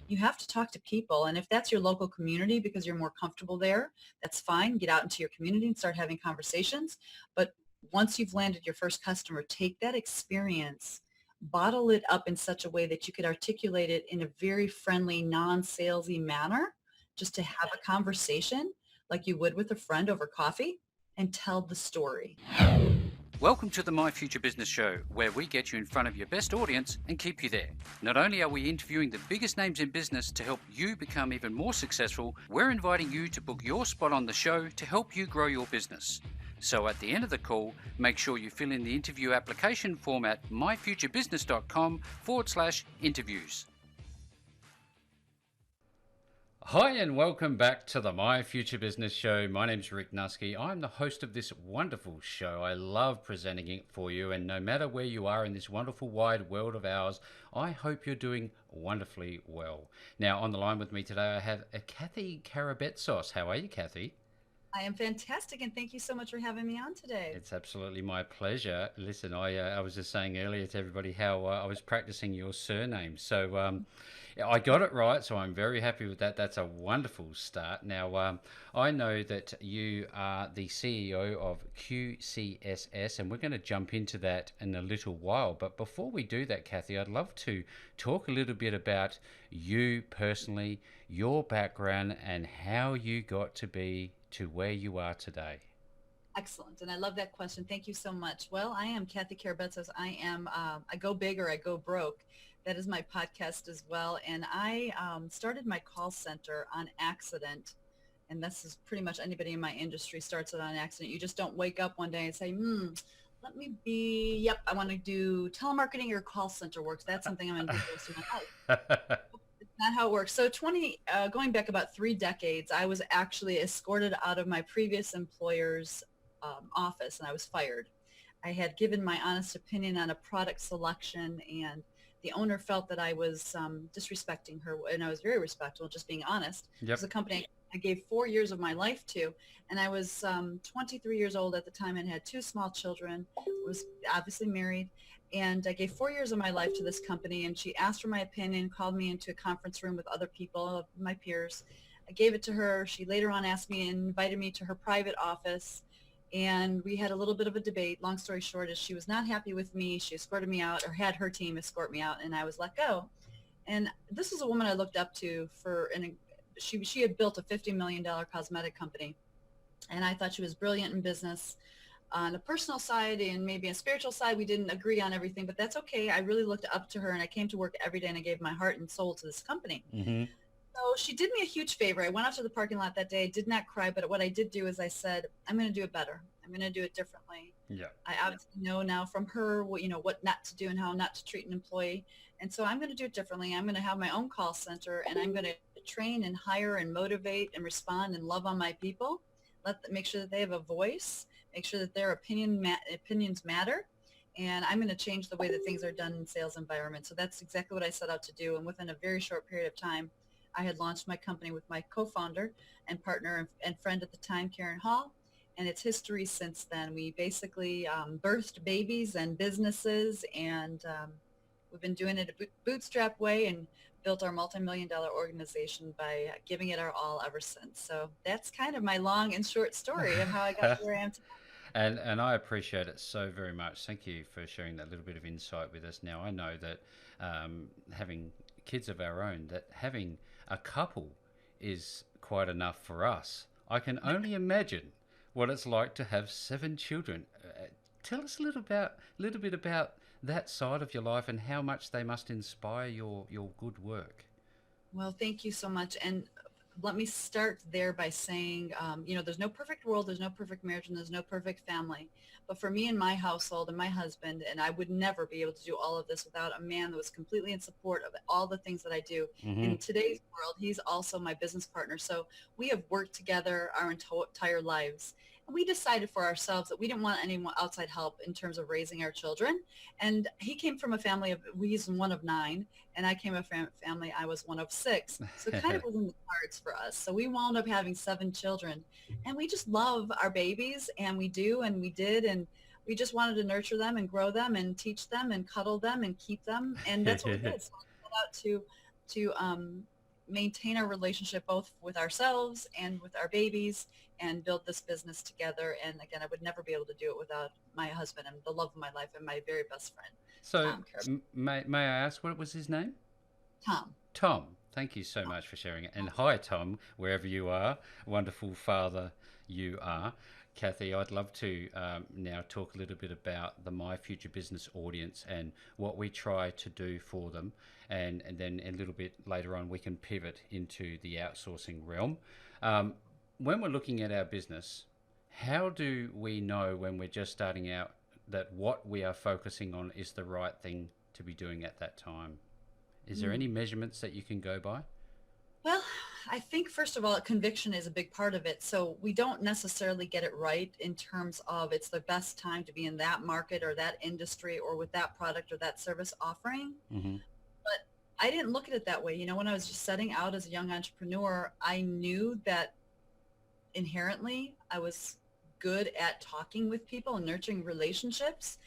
you have to talk to people. And if that's your local community because you're more comfortable there, that's fine. Get out into your community and start having conversations. But once you've landed your first customer, take that experience, bottle it up in such a way that you could articulate it in a very friendly, non-salesy manner, just to have a conversation like you would with a friend over coffee and tell the story. Welcome to the My Future Business Show, where we get you in front of your best audience and keep you there. Not only are we interviewing the biggest names in business to help you become even more successful, we're inviting you to book your spot on the show to help you grow your business. So at the end of the call, make sure you fill in the interview application form at myfuturebusiness.com/interviews. Hi and welcome back to the My Future Business Show. My name's Rick Nuske. I'm the host of this wonderful show. I love presenting it for you, and no matter where you are in this wonderful wide world of ours, I hope you're doing wonderfully well. Now, on the line with me today, I have Cathy Karabetsos. How are you, Cathy? I am fantastic, and thank you so much for having me on today. It's absolutely my pleasure. Listen, I was just saying earlier to everybody how I was practicing your surname. So I got it right, so I'm very happy with that. That's a wonderful start. Now, I know that you are the CEO of QCSS, and we're going to jump into that in a little while. But before we do that, Cathy, I'd love to talk a little bit about you personally, your background, and how you got to be to where you are today. Excellent. And I love that question. Thank you so much. Well, I am Cathy Karabetsos. I go big or I go broke. That is my podcast as well. And I started my call center on accident. And this is pretty much anybody in my industry starts it on accident. You just don't wake up one day and say, I want to do telemarketing or call center work. That's something I'm going to do the rest of my life. Not how it works. So going back about 3 decades, I was actually escorted out of my previous employer's office, and I was fired. I had given my honest opinion on a product selection, and the owner felt that I was disrespecting her, and I was very respectful, just being honest. Yep. It was a company I gave 4 years of my life to, and I was 23 years old at the time and had 2 small children, was obviously married, and I gave 4 years of my life to this company, and she asked for my opinion, called me into a conference room with other people, my peers. I gave it to her. She later on asked me and invited me to her private office, and we had a little bit of a debate. Long story short is she was not happy with me. She escorted me out, or had her team escort me out, and I was let go. And this is a woman I looked up to she had built a $50 million cosmetic company, and I thought she was brilliant in business. On a personal side and maybe a spiritual side, we didn't agree on everything, but that's okay. I really looked up to her, and I came to work every day, and I gave my heart and soul to this company. Mm-hmm. So she did me a huge favor. I went out to the parking lot that day. I did not cry, but what I did do is I said, I'm going to do it better. I'm going to do it differently. Yeah. I obviously know now from her what not to do and how not to treat an employee. And so I'm going to do it differently. I'm going to have my own call center, and I'm going to train and hire and motivate and respond and love on my people. Make sure that they have a voice, make sure that their opinions matter. And I'm going to change the way that things are done in sales environments. So that's exactly what I set out to do. And within a very short period of time, I had launched my company with my co-founder and partner and friend at the time, Karen Hall. And it's history since then. We basically birthed babies and businesses, and we've been doing it a bootstrap way and built our multi-million-dollar organization by giving it our all ever since. So that's kind of my long and short story of how I got to where I am today. And I appreciate it so very much. Thank you for sharing that little bit of insight with us. Now, I know that having kids of our own, that having a couple is quite enough for us. I can only imagine what it's like to have 7 children. Tell us a little bit about that side of your life and how much they must inspire your good work. Well, thank you so much. And let me start there by saying, there's no perfect world, there's no perfect marriage, and there's no perfect family. But for me and my household and my husband, and I would never be able to do all of this without a man that was completely in support of all the things that I do. Mm-hmm. In today's world, he's also my business partner. So we have worked together our entire lives. And we decided for ourselves that we didn't want any outside help in terms of raising our children. And he came from a family of, he's one of 9, and I came from a family, I was one of 6. So it kind of was in the cards for us. So we wound up having 7 children, and we just love our babies, and we do, and we did, and we just wanted to nurture them and grow them and teach them and cuddle them and keep them. And that's what we did. So I set out to maintain our relationship both with ourselves and with our babies and build this business together. And again, I would never be able to do it without my husband and the love of my life and my very best friend, So, Tom Karabetsos. may I ask what was his name? Tom. Tom. Thank you so much for sharing it. And hi, Tom, wherever you are. Wonderful father you are. Cathy, I'd love to now talk a little bit about the My Future Business audience and what we try to do for them. And then a little bit later on, we can pivot into the outsourcing realm. When we're looking at our business, how do we know when we're just starting out that what we are focusing on is the right thing to be doing at that time? Is there any measurements that you can go by? Well, I think first of all, conviction is a big part of it. So we don't necessarily get it right in terms of it's the best time to be in that market or that industry or with that product or that service offering. Mm-hmm. But I didn't look at it that way. You know, when I was just setting out as a young entrepreneur, I knew that inherently I was good at talking with people and nurturing relationships.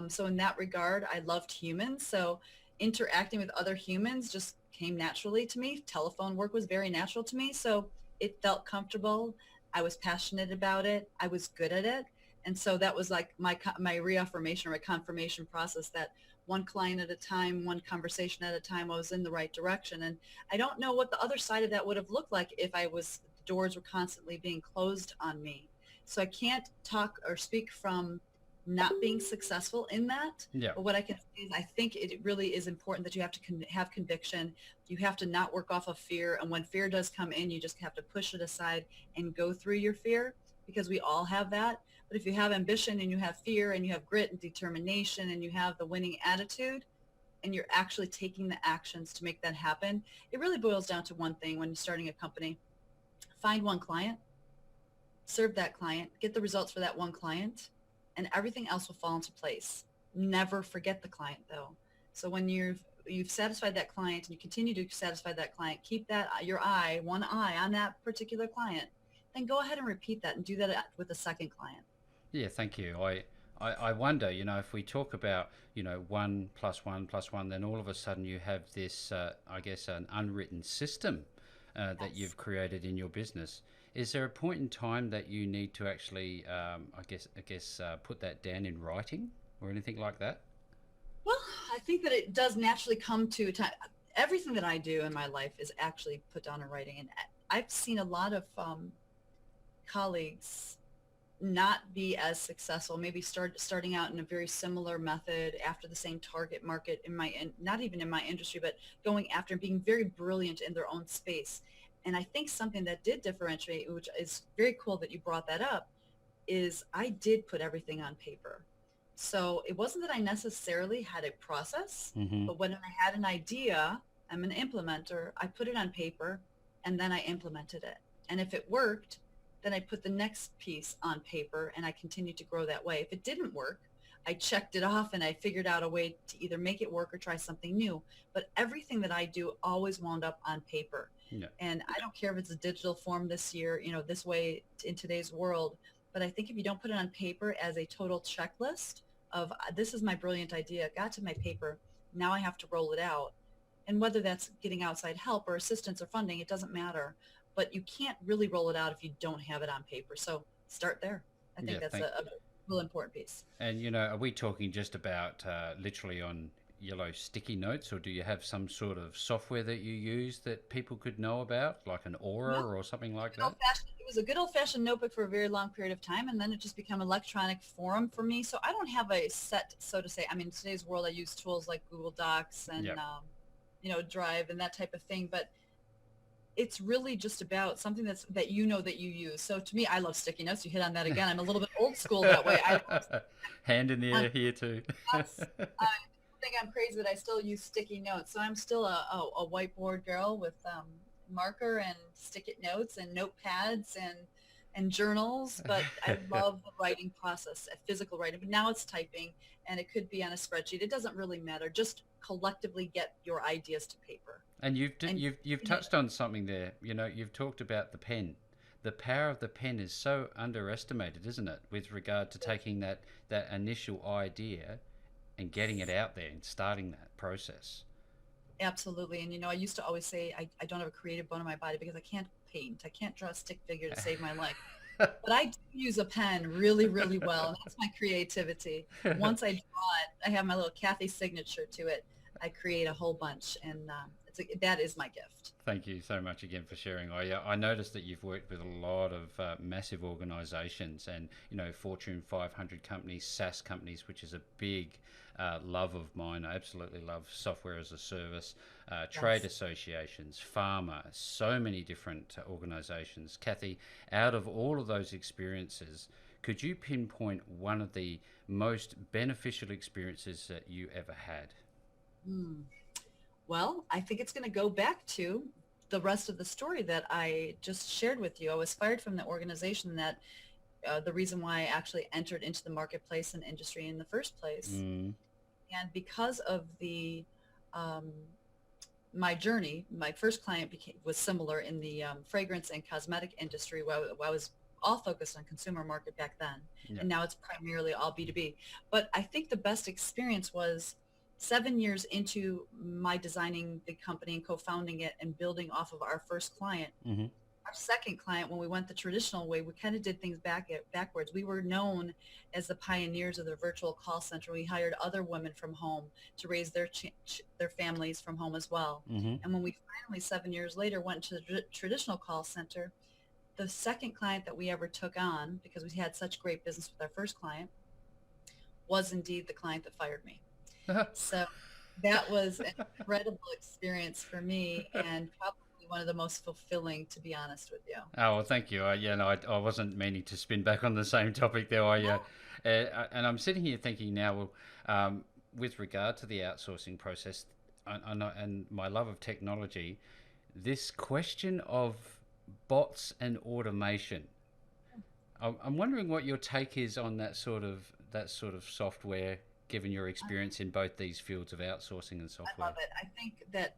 So in that regard, I loved humans. So interacting with other humans just came naturally to me. Telephone work was very natural to me. So it felt comfortable. I was passionate about it. I was good at it. And so that was like my reaffirmation or my confirmation process that one client at a time, one conversation at a time, I was in the right direction. And I don't know what the other side of that would have looked like if the doors were constantly being closed on me. So I can't talk or speak from not being successful in that. Yeah. But what I can say is I think it really is important that you have to have conviction. You have to not work off of fear. And when fear does come in, you just have to push it aside and go through your fear, because we all have that. But if you have ambition and you have fear and you have grit and determination and you have the winning attitude and you're actually taking the actions to make that happen, it really boils down to one thing when you're starting a company. Find one client, serve that client, get the results for that one client, and everything else will fall into place. Never forget the client though. So when you've satisfied that client and you continue to satisfy that client, keep that one eye on that particular client, then go ahead and repeat that and do that with a second client. Yeah, thank you. I wonder, if we talk about, 1 + 1 + 1, then all of a sudden you have this, I guess, an unwritten system that Yes. you've created in your business. Is there a point in time that you need to actually, put that down in writing or anything like that? Well, I think that it does naturally come to time. Everything that I do in my life is actually put down in writing. And I've seen a lot of colleagues not be as successful, maybe starting out in a very similar method after the same target market not even in my industry, but going after and being very brilliant in their own space. And I think something that did differentiate, which is very cool that you brought that up, is I did put everything on paper. So it wasn't that I necessarily had a process, Mm-hmm. but when I had an idea, I'm an implementer, I put it on paper and then I implemented it. And if it worked, then I put the next piece on paper and I continued to grow that way. If it didn't work, I checked it off and I figured out a way to either make it work or try something new. But everything that I do always wound up on paper. Yeah. And I don't care if it's a digital form this year, this way in today's world. But I think if you don't put it on paper as a total checklist of this is my brilliant idea, it got to my paper, now I have to roll it out. And whether that's getting outside help or assistance or funding, it doesn't matter. But you can't really roll it out if you don't have it on paper. So start there. I think Yeah. that's a real important piece. And are we talking just about literally on yellow sticky notes, or do you have some sort of software that you use that people could know about, like an Aura No, or something like good old that? fashioned, it was a good old fashioned notebook for a very long period of time. And then it just became electronic forum for me. So I don't have a set, so to say. I mean, in today's world, I use tools like Google Docs and, Yep. Drive and that type of thing. But it's really just about something that that you use. So to me, I love sticky notes. You hit on that again. I'm a little bit old school that way. I Hand in the love air here too. nuts. I think I'm crazy that I still use sticky notes. So I'm still a whiteboard girl with marker and stick-it notes and notepads and journals. But I love the writing process, physical writing. But now it's typing, and it could be on a spreadsheet. It doesn't really matter. Just collectively get your ideas to paper. And And you've touched on something there. You've talked about the pen. The power of the pen is so underestimated, isn't it, with regard to taking that initial idea and getting it out there and starting that process. Absolutely. And I used to always say I don't have a creative bone in my body because I can't paint. I can't draw a stick figure to save my life. But I do use a pen really, really well. And that's my creativity. Once I draw it, I have my little Cathy signature to it. I create a whole bunch, and that is my gift. Thank you so much again for sharing. I noticed that you've worked with a lot of massive organisations, and Fortune 500 companies, SaaS companies, which is a big love of mine. I absolutely love software as a service, trade Yes. associations, pharma, so many different organisations. Cathy, out of all of those experiences, could you pinpoint one of the most beneficial experiences that you ever had? Hmm. Well, I think it's going to go back to the rest of the story that I just shared with you. I was fired from the organization that the reason why I actually entered into the marketplace and industry in the first place. Mm, And because of the um, my journey, my first client was similar in the fragrance and cosmetic industry, where I was all focused on consumer market back then, yeah. and now it's primarily all B2B. But I think the best experience was 7 years into my designing the company and co-founding it and building off of our first client. Hmm. Our second client, when we went the traditional way, we kind of did things backwards. We were known as the pioneers of the virtual call center. We hired other women from home to raise their families from home as well. Hmm. And when we finally 7 years later went to the traditional call center, the second client that we ever took on, because we had such great business with our first client, was indeed the client that fired me. So that was an incredible experience for me, and probably one of the most fulfilling, to be honest with you. Oh, well, thank you. Yeah, no, I wasn't meaning to spin back on the same topic there. And I'm sitting here thinking now, well, with regard to the outsourcing process, and my love of technology, this question of bots and automation. I'm wondering what your take is on that sort of software, given your experience in both these fields of outsourcing and I love software. it. I think that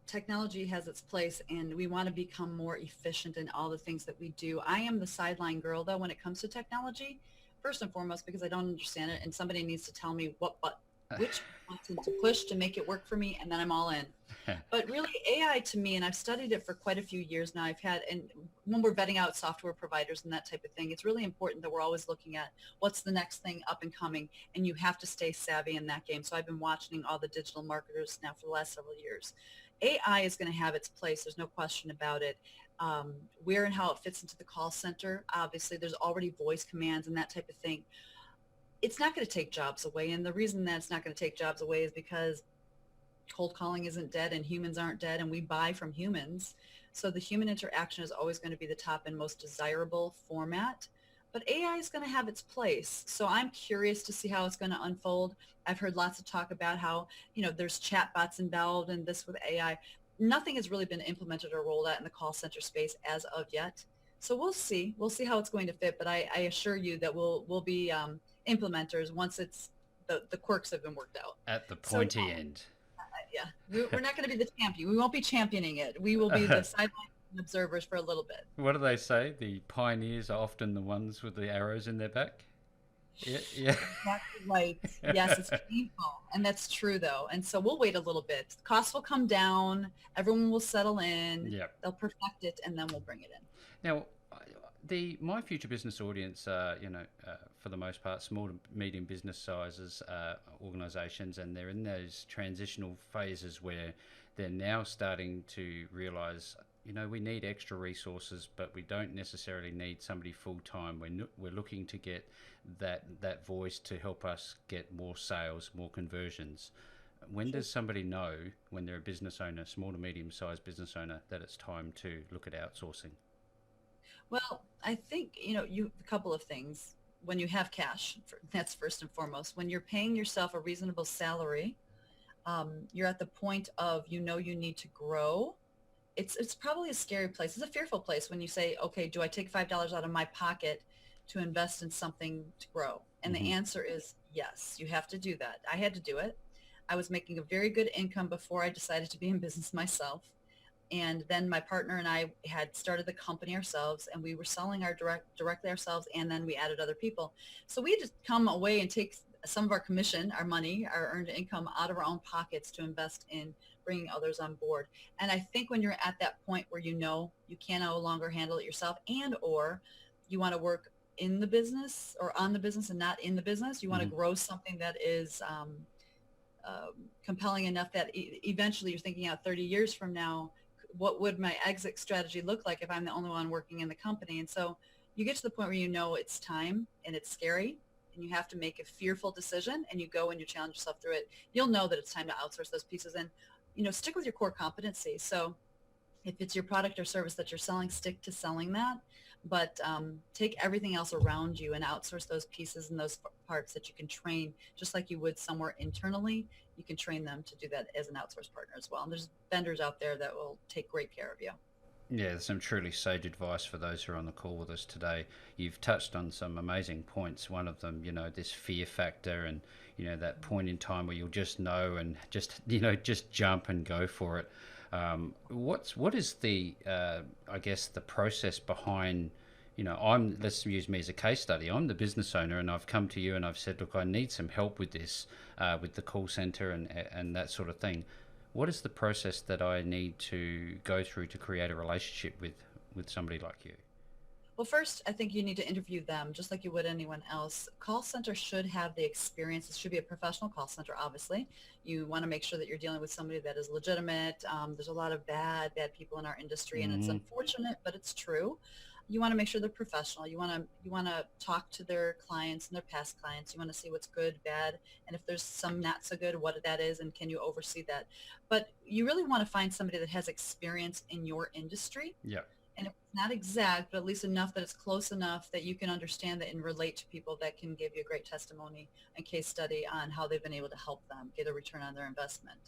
technology has its place, and we want to become more efficient in all the things that we do. I am the sideline girl, though, when it comes to technology, first and foremost, because I don't understand it, and somebody needs to tell me which button to push to make it work for me, and then I'm all in. But really, AI to me, and I've studied it for quite a few years now, and when we're vetting out software providers and that type of thing, it's really important that we're always looking at what's the next thing up and coming, and you have to stay savvy in that game. So I've been watching all the digital marketers now for the last several years. AI is going to have its place. There's no question about it. Where and how it fits into the call center, obviously, there's already voice commands and that type of thing. It's not going to take jobs away. And the reason that it's not going to take jobs away is because cold calling isn't dead and humans aren't dead, and we buy from humans. So the human interaction is always going to be the top and most desirable format. But AI is going to have its place. So I'm curious to see how it's going to unfold. I've heard lots of talk about how, there's chatbots involved and this with AI. Nothing has really been implemented or rolled out in the call center space as of yet. So we'll see. We'll see how it's going to fit. But I assure you that we'll be implementers once the quirks have been worked out. At the So pointy end. yeah, we're not going to be the champion. We won't be championing it. We will be the sideline observers for a little bit. What do they say? The pioneers are often the ones with the arrows in their back. Yeah, yeah. Exactly right. Yes, it's painful. And that's true, though. And so we'll wait a little bit. Costs will come down. Everyone will settle in. Yeah. They'll perfect it, and then we'll bring it in. Now, the My Future Business audience are, for the most part, small to medium business sizes organisations, and they're in those transitional phases where they're now starting to realise, we need extra resources, but we don't necessarily need somebody full time. We're looking to get that voice to help us get more sales, more conversions. When Sure. does somebody know, when they're a business owner, small to medium sized business owner, that it's time to look at outsourcing? Well, I think, a couple of things. When you have cash, that's first and foremost. When you're paying yourself a reasonable salary, you're at the point of, you need to grow. It's probably a scary place. It's a fearful place when you say, okay, do I take $5 out of my pocket to invest in something to grow? And the Hmm. answer is yes, you have to do that. I had to do it. I was making a very good income before I decided to be in business myself. And then my partner and I had started the company ourselves, and we were selling directly ourselves, and then we added other people. So we had to come away and take some of our commission, our money, our earned income out of our own pockets to invest in bringing others on board. And I think when you're at that point where you know you can no longer handle it yourself, and or you want to work in the business or on the business and not in the business, you want to Hmm. grow something that is compelling enough that eventually you're thinking out 30 years from now, what would my exit strategy look like if I'm the only one working in the company? And so you get to the point where you know it's time and it's scary and you have to make a fearful decision, and you go and you challenge yourself through it. You'll know that it's time to outsource those pieces and, stick with your core competency. So if it's your product or service that you're selling, stick to selling that, but take everything else around you and outsource those pieces and those parts that you can train, just like you would somewhere internally. You can train them to do that as an outsource partner as well. And there's vendors out there that will take great care of you. Yeah, some truly sage advice for those who are on the call with us today. You've touched on some amazing points. One of them, this fear factor, and that point in time where you'll just know and just just jump and go for it. What is the I guess the process behind, let's use me as a case study. I'm the business owner, and I've come to you and I've said, look, I need some help with this, with the call center and that sort of thing. What is the process that I need to go through to create a relationship with somebody like you? Well, first, I think you need to interview them just like you would anyone else. Call center should have the experience. It should be a professional call center, obviously. You want to make sure that you're dealing with somebody that is legitimate. There's a lot of bad people in our industry, and it's Hmm. unfortunate, but it's true. You want to make sure they're professional. You want to talk to their clients and their past clients. You want to see what's good, bad, and if there's some not so good, what that is, and can you oversee that. But you really want to find somebody that has experience in your industry, Yeah. and if it's not exact, but at least enough that it's close enough that you can understand that and relate to people that can give you a great testimony and case study on how they've been able to help them get a return on their investment.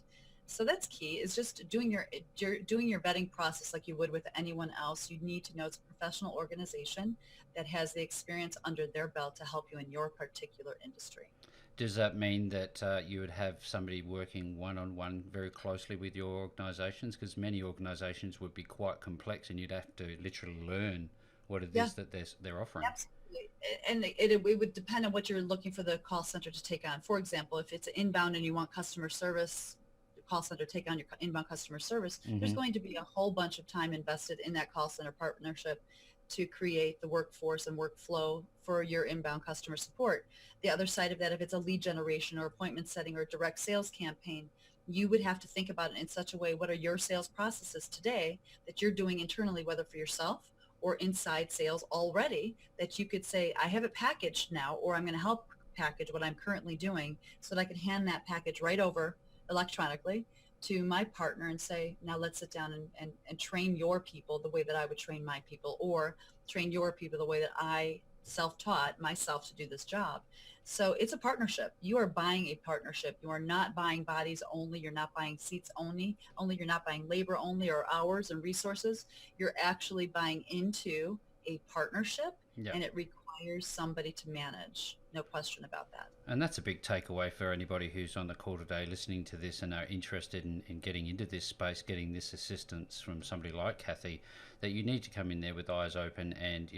So that's key, is just doing your vetting process like you would with anyone else. You need to know it's a professional organization that has the experience under their belt to help you in your particular industry. Does that mean that you would have somebody working one on one very closely with your organisations? Because many organisations would be quite complex, and you'd have to literally learn what it Yeah, is that they're offering. absolutely. And it would depend on what you're looking for the call center to take on. For example, if it's inbound and you want customer service, the call center take on your inbound customer service, there's Hmm. going to be a whole bunch of time invested in that call center partnership to create the workforce and workflow for your inbound customer support. The other side of that, if it's a lead generation or appointment setting or direct sales campaign, you would have to think about it in such a way, what are your sales processes today that you're doing internally, whether for yourself or inside sales already, that you could say, I have it packaged now, or I'm going to help package what I'm currently doing so that I can hand that package right over electronically to my partner and say, now let's sit down and train your people the way that I would train my people, or train your people the way that I self-taught myself to do this job. So it's a partnership. You are buying a partnership. You are not buying bodies only. You're not buying seats only. You're not buying labor only or hours and resources. You're actually buying into a partnership, Yeah. and it requires somebody to manage. No question about that. And that's a big takeaway for anybody who's on the call today listening to this and are interested in getting into this space, getting this assistance from somebody like Cathy, that you need to come in there with eyes open and,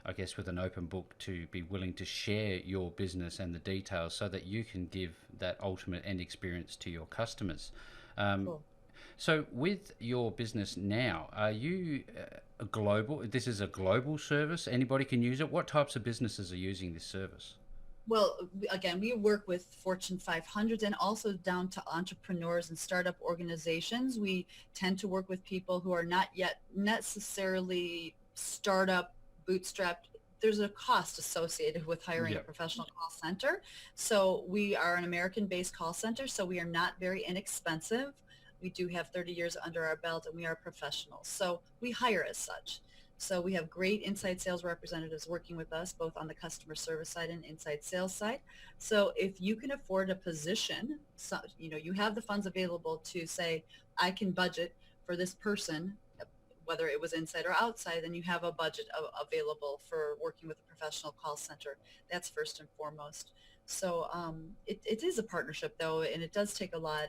I guess with an open book, to be willing to share your business and the details so that you can give that ultimate end experience to your customers. Um, Cool. so with your business now, are you a global, this is a global service? Anybody can use it? What types of businesses are using this service? Well, again, we work with Fortune 500s and also down to entrepreneurs and startup organizations. We tend to work with people who are not yet necessarily startup bootstrapped. There's a cost associated with hiring a Yep. professional call center. So we are an American-based call center, so we are not very inexpensive. We do have 30 years under our belt, and we are professionals. So we hire as such. So we have great inside sales representatives working with us, both on the customer service side and inside sales side. So if you can afford a position, so, you have the funds available to say, I can budget for this person, whether it was inside or outside, then you have a budget available for working with a professional call center. That's first and foremost. So it is a partnership though, and it does take a lot.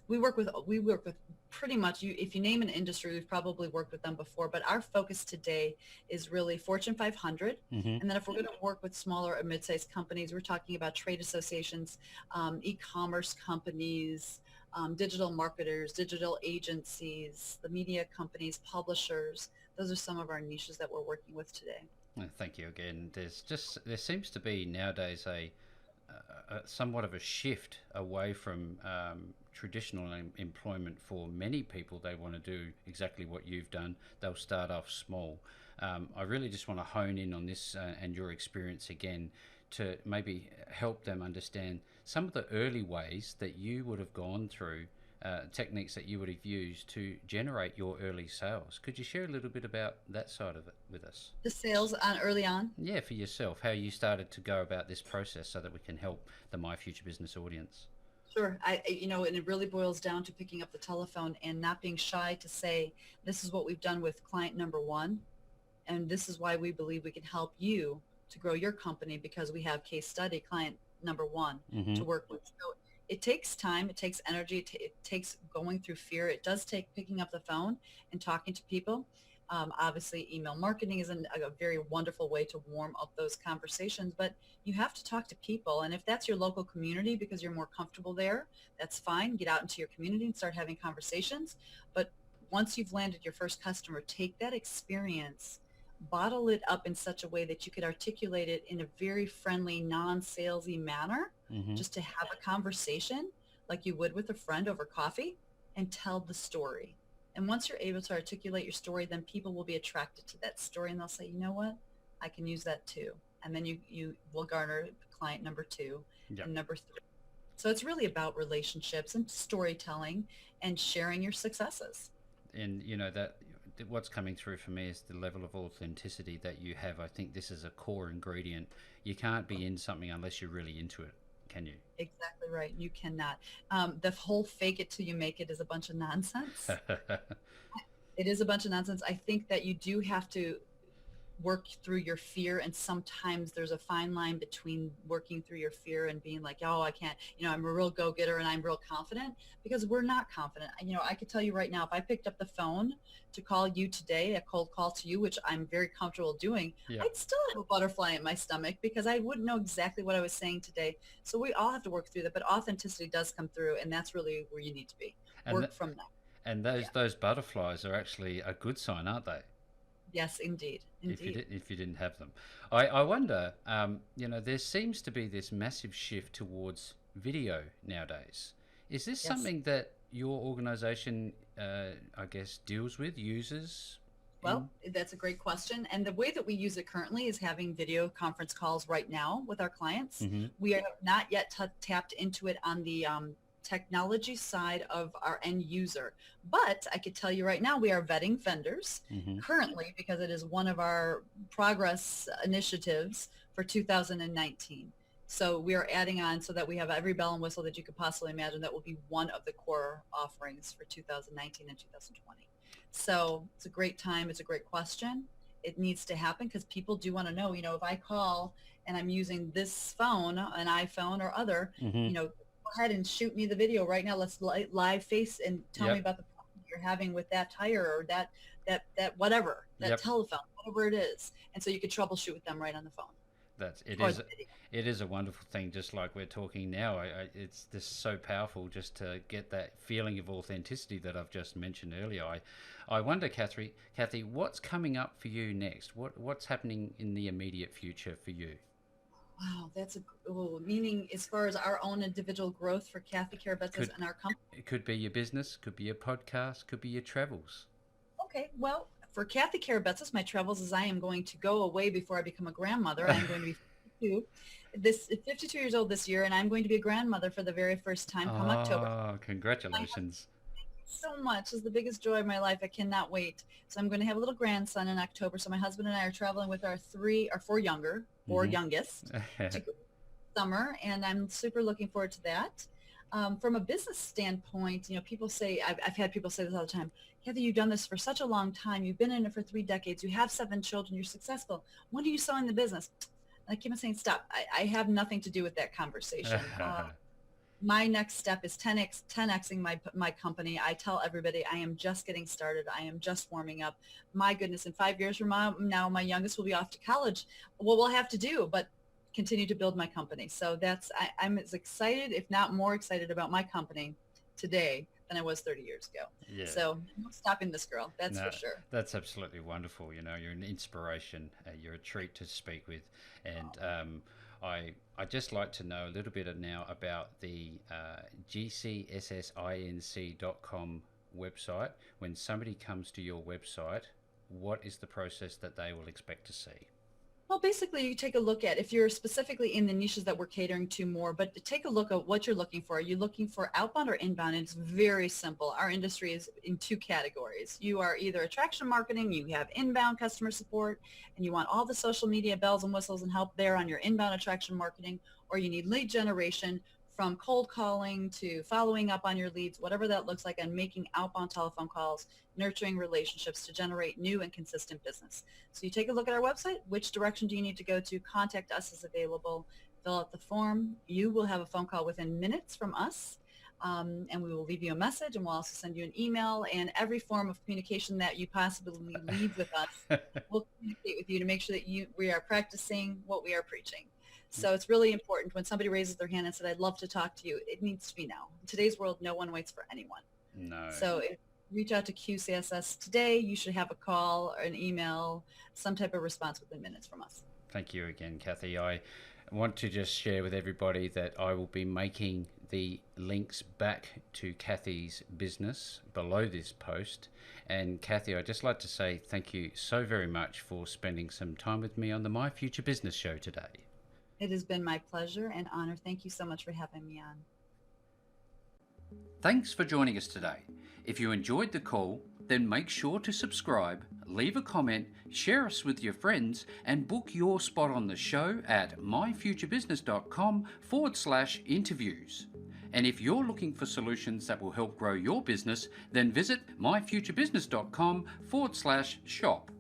We work with pretty much, if you name an industry, we've probably worked with them before, but our focus today is really Fortune 500. Hmm. And then if we're going to work with smaller or mid-sized companies, we're talking about trade associations, e-commerce companies, digital marketers, digital agencies, the media companies, publishers. Those are some of our niches that we're working with today. Thank you again. There seems to be nowadays a somewhat of a shift away from traditional employment for many people. They want to do exactly what you've done. They'll start off small. I really just want to hone in on this and your experience again to maybe help them understand some of the early ways that you would have gone through, techniques that you would have used to generate your early sales. Could you share a little bit about that side of it with us? The sales on early on. Yeah, for yourself, how you started to go about this process so that we can help the My Future Business audience. Sure. And it really boils down to picking up the telephone and not being shy to say, this is what we've done with client number one. And this is why we believe we can help you to grow your company, because we have case study client number one Mm-hmm. to work with. So it takes time, it takes energy, it takes going through fear. It does take picking up the phone and talking to people. Obviously, email marketing is a very wonderful way to warm up those conversations, but you have to talk to people. And if that's your local community because you're more comfortable there, that's fine. Get out into your community and start having conversations. But once you've landed your first customer, take that experience, bottle it up in such a way that you could articulate it in a very friendly, non-salesy manner, Mm-hmm. just to have a conversation like you would with a friend over coffee, and tell the story. And once you're able to articulate your story, then people will be attracted to that story and they'll say, you know what, I can use that too. And then you will garner client number two Yeah. and number three. So it's really about relationships and storytelling and sharing your successes. And what's coming through for me is the level of authenticity that you have. I think this is a core ingredient. You can't be in something unless you're really into it, can you? Exactly right. You cannot. The whole fake it till you make it is a bunch of nonsense. It is a bunch of nonsense. I think that you do have to work through your fear, and sometimes there's a fine line between working through your fear and being like, oh, I can't, I'm a real go-getter and I'm real confident, because we're not confident. I could tell you right now, if I picked up the phone to call you today, a cold call to you, which I'm very comfortable doing, Yeah. I'd still have a butterfly in my stomach because I wouldn't know exactly what I was saying today. So we all have to work through that, but authenticity does come through, and that's really where you need to be. And Work from that. and Yeah. those butterflies are actually a good sign, aren't they? Yes, indeed. Indeed. If you didn't have them, I wonder. There seems to be this massive shift towards video nowadays. Is this Yes. something that your organization, I guess, deals with, uses? Well, that's a great question. And the way that we use it currently is having video conference calls right now with our clients. Mm-hmm. We have not yet tapped into it on the technology side of our end user. But I could tell you right now, we are vetting vendors Mm-hmm. currently because it is one of our progress initiatives for 2019. So we are adding on so that we have every bell and whistle that you could possibly imagine. That will be one of the core offerings for 2019 and 2020. So it's a great time. It's a great question. It needs to happen because people do want to know, if I call and I'm using this phone, an iPhone or other, Mm-hmm. go ahead and shoot me the video right now. Let's live face and tell me about the problem you're having with that tire or that whatever, that Yep. telephone, whatever it is. And so you could troubleshoot with them right on the phone That's it or is the video. it is a wonderful thing. Just like we're talking now, it's just so powerful just to get that feeling of authenticity that I've just mentioned earlier. I wonder, Cathy, what's coming up for you next? What's happening in the immediate future for you? Wow, meaning as far as our own individual growth for Cathy Karabetsos Could and our company. It could be your business, could be your podcast, could be your travels. Okay, well, for Cathy Karabetsos, my travels is I am going to go away before I become a grandmother. I'm going to be 52 years old this year, and I'm going to be a grandmother for the very first time come October. Oh, congratulations. So much. It's the biggest joy of my life. I cannot wait. So I'm going to have a little grandson in October. So my husband and I are traveling with our four Mm-hmm. youngest to go summer, and I'm super looking forward to that. From a business standpoint, people say, I've had people say this all the time, Cathy, you've done this for such a long time. You've been in it for 3 decades. You have 7 children. You're successful. When are you selling the business? And I keep on saying, stop. I have nothing to do with that conversation. My next step is 10xing my company. I tell everybody I am just getting started. I am just warming up. My goodness, in 5 years from now, my youngest will be off to college. What we'll have to do, but continue to build my company. So I'm as excited, if not more excited about my company today than I was 30 years ago. Yeah. So no stopping this girl, that's No, for sure. that's absolutely wonderful. You know, you're an inspiration. You're a treat to speak with, and I just like to know a little bit now about the GCSSINC.com website. When somebody comes to your website, what is the process that they will expect to see? Well, basically, you take a look at if you're specifically in the niches that we're catering to more, but take a look at what you're looking for. Are you looking for outbound or inbound? And it's very simple. Our industry is in two categories. You are either attraction marketing, you have inbound customer support, and you want all the social media bells and whistles and help there on your inbound attraction marketing, or you need lead generation from cold calling to following up on your leads, whatever that looks like, and making outbound telephone calls, nurturing relationships to generate new and consistent business. So you take a look at our website. Which direction do you need to go to? Contact us is available. Fill out the form. You will have a phone call within minutes from us. And we will leave you a message, and we'll also send you an email, and every form of communication that you possibly leave with us, we'll communicate with you to make sure that we are practicing what we are preaching. So it's really important when somebody raises their hand and said, I'd love to talk to you, it needs to be now. In today's world, no one waits for anyone. No. So if you reach out to QCSS today, you should have a call or an email, some type of response within minutes from us. Thank you again, Cathy. I want to just share with everybody that I will be making the links back to Cathy's business below this post. And Cathy, I'd just like to say thank you so very much for spending some time with me on the My Future Business show today. It has been my pleasure and honor. Thank you so much for having me on. Thanks for joining us today. If you enjoyed the call, then make sure to subscribe, leave a comment, share us with your friends, and book your spot on the show at myfuturebusiness.com/interviews. And if you're looking for solutions that will help grow your business, then visit myfuturebusiness.com/shop.